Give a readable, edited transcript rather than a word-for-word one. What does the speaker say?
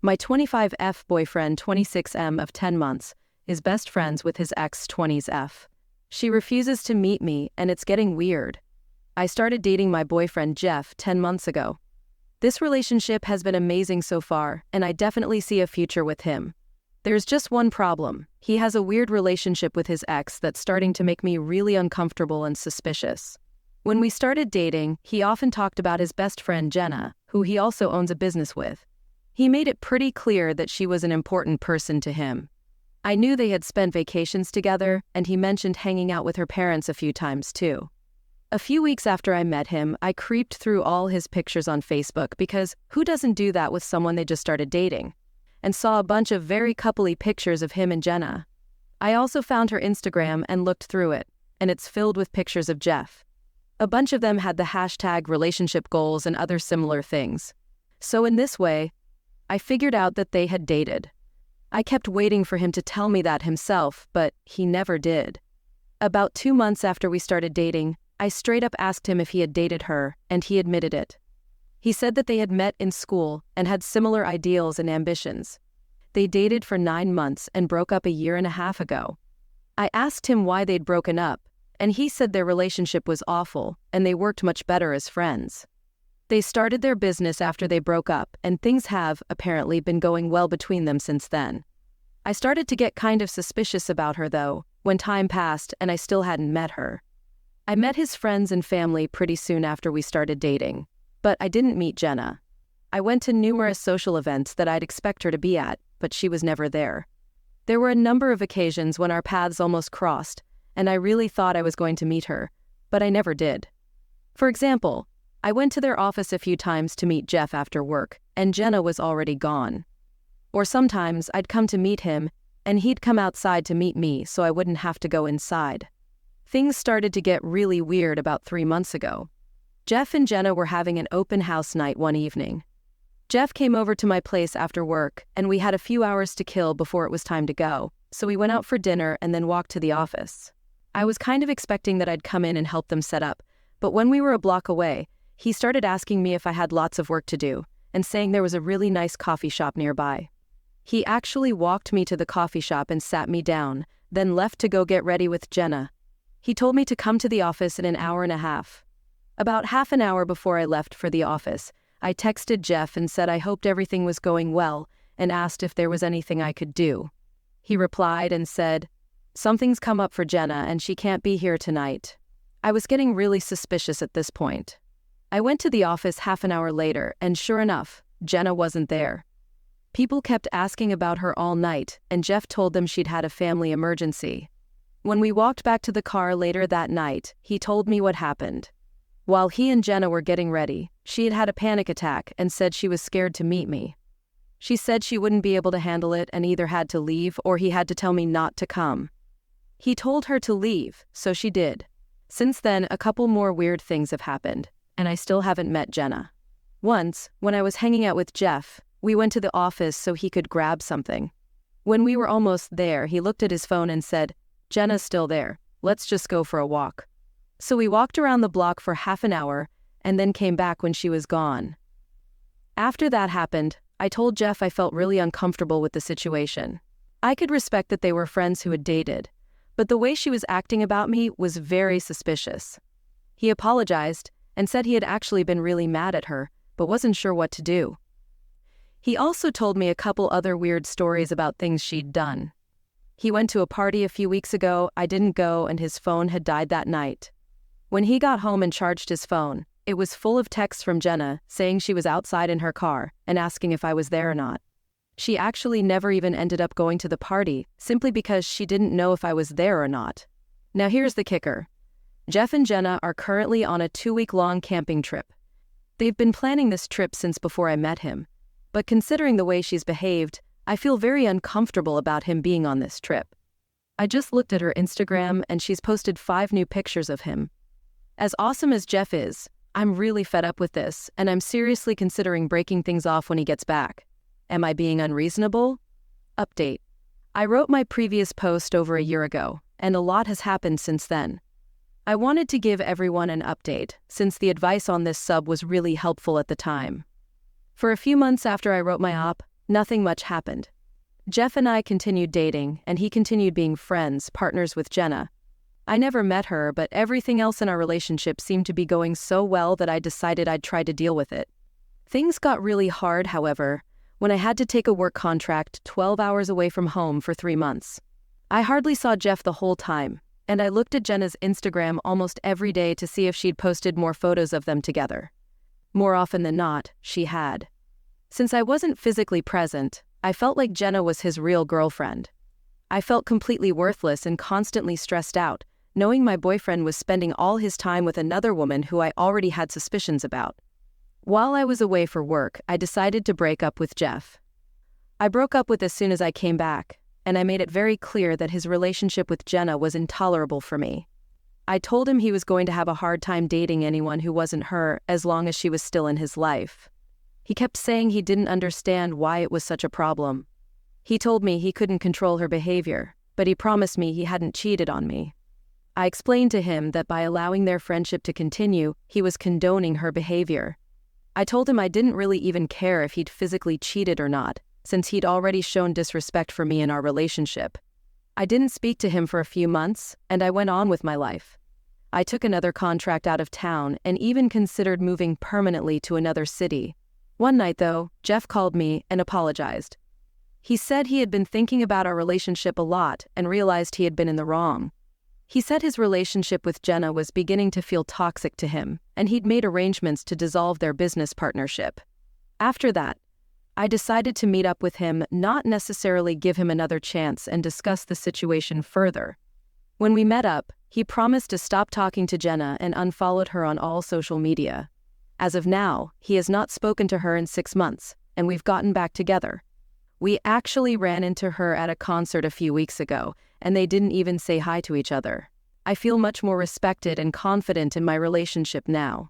My 25F boyfriend 26M of 10 months is best friends with his ex 20s. She refuses to meet me and it's getting weird. I started dating my boyfriend Jeff 10 months ago. This relationship has been amazing so far and I definitely see a future with him. There's just one problem. He has a weird relationship with his ex that's starting to make me really uncomfortable and suspicious. When we started dating, he often talked about his best friend Jenna, who he also owns a business with. He made it pretty clear that she was an important person to him. I knew they had spent vacations together, and he mentioned hanging out with her parents a few times too. A few weeks after I met him, I creeped through all his pictures on Facebook because who doesn't do that with someone they just started dating? And saw a bunch of very coupley pictures of him and Jenna. I also found her Instagram and looked through it, and it's filled with pictures of Jeff. A bunch of them had the hashtag relationship goals and other similar things. So in this way, I figured out that they had dated. I kept waiting for him to tell me that himself, but he never did. About 2 months after we started dating, I straight up asked him if he had dated her, and he admitted it. He said that they had met in school and had similar ideals and ambitions. They dated for 9 months and broke up a year and a half ago. I asked him why they'd broken up, and he said their relationship was awful and they worked much better as friends. They started their business after they broke up, and things have, apparently, been going well between them since then. I started to get kind of suspicious about her, though, when time passed and I still hadn't met her. I met his friends and family pretty soon after we started dating, but I didn't meet Jenna. I went to numerous social events that I'd expect her to be at, but she was never there. There were a number of occasions when our paths almost crossed, and I really thought I was going to meet her, but I never did. For example, I went to their office a few times to meet Jeff after work, and Jenna was already gone. Or sometimes I'd come to meet him, and he'd come outside to meet me so I wouldn't have to go inside. Things started to get really weird about 3 months ago. Jeff and Jenna were having an open house night one evening. Jeff came over to my place after work, and we had a few hours to kill before it was time to go, so we went out for dinner and then walked to the office. I was kind of expecting that I'd come in and help them set up, but when we were a block away, he started asking me if I had lots of work to do, and saying there was a really nice coffee shop nearby. He actually walked me to the coffee shop and sat me down, then left to go get ready with Jenna. He told me to come to the office in an hour and a half. About half an hour before I left for the office, I texted Jeff and said I hoped everything was going well and asked if there was anything I could do. He replied and said, "Something's come up for Jenna and she can't be here tonight." I was getting really suspicious at this point. I went to the office half an hour later and sure enough, Jenna wasn't there. People kept asking about her all night and Jeff told them she'd had a family emergency. When we walked back to the car later that night, he told me what happened. While he and Jenna were getting ready, she had had a panic attack and said she was scared to meet me. She said she wouldn't be able to handle it and either had to leave or he had to tell me not to come. He told her to leave, so she did. Since then, a couple more weird things have happened, and I still haven't met Jenna. Once, when I was hanging out with Jeff, we went to the office so he could grab something. When we were almost there, he looked at his phone and said, "Jenna's still there. Let's just go for a walk." So we walked around the block for half an hour and then came back when she was gone. After that happened, I told Jeff I felt really uncomfortable with the situation. I could respect that they were friends who had dated, but the way she was acting about me was very suspicious. He apologized and said he had actually been really mad at her, but wasn't sure what to do. He also told me a couple other weird stories about things she'd done. He went to a party a few weeks ago, I didn't go, and his phone had died that night. When he got home and charged his phone, it was full of texts from Jenna saying she was outside in her car and asking if I was there or not. She actually never even ended up going to the party, simply because she didn't know if I was there or not. Now here's the kicker. Jeff and Jenna are currently on a 2-week-long camping trip. They've been planning this trip since before I met him, but considering the way she's behaved, I feel very uncomfortable about him being on this trip. I just looked at her Instagram and she's posted 5 new pictures of him. As awesome as Jeff is, I'm really fed up with this, and I'm seriously considering breaking things off when he gets back. Am I being unreasonable? Update. I wrote my previous post over a year ago, and a lot has happened since then. I wanted to give everyone an update, since the advice on this sub was really helpful at the time. For a few months after I wrote my op, Nothing much happened. Jeff and I continued dating, and he continued being friends, partners with Jenna. I never met her, but everything else in our relationship seemed to be going so well that I decided I'd try to deal with it. Things got really hard, however, when I had to take a work contract 12 hours away from home for 3 months. I hardly saw Jeff the whole time, and I looked at Jenna's Instagram almost every day to see if she'd posted more photos of them together. More often than not, she had. Since I wasn't physically present, I felt like Jenna was his real girlfriend. I felt completely worthless and constantly stressed out, knowing my boyfriend was spending all his time with another woman who I already had suspicions about. While I was away for work, I decided to break up with Jeff. I broke up with as soon as I came back, and I made it very clear that his relationship with Jenna was intolerable for me. I told him he was going to have a hard time dating anyone who wasn't her as long as she was still in his life. He kept saying he didn't understand why it was such a problem. He told me he couldn't control her behavior, but he promised me he hadn't cheated on me. I explained to him that by allowing their friendship to continue, he was condoning her behavior. I told him I didn't really even care if he'd physically cheated or not, since he'd already shown disrespect for me in our relationship. I didn't speak to him for a few months, and I went on with my life. I took another contract out of town and even considered moving permanently to another city. One night, though, Jeff called me and apologized. He said he had been thinking about our relationship a lot and realized he had been in the wrong. He said his relationship with Jenna was beginning to feel toxic to him, and he'd made arrangements to dissolve their business partnership. After that, I decided to meet up with him, not necessarily give him another chance and discuss the situation further. When we met up, he promised to stop talking to Jenna and unfollowed her on all social media. As of now, he has not spoken to her in 6 months, and we've gotten back together. We actually ran into her at a concert a few weeks ago, and they didn't even say hi to each other. I feel much more respected and confident in my relationship now.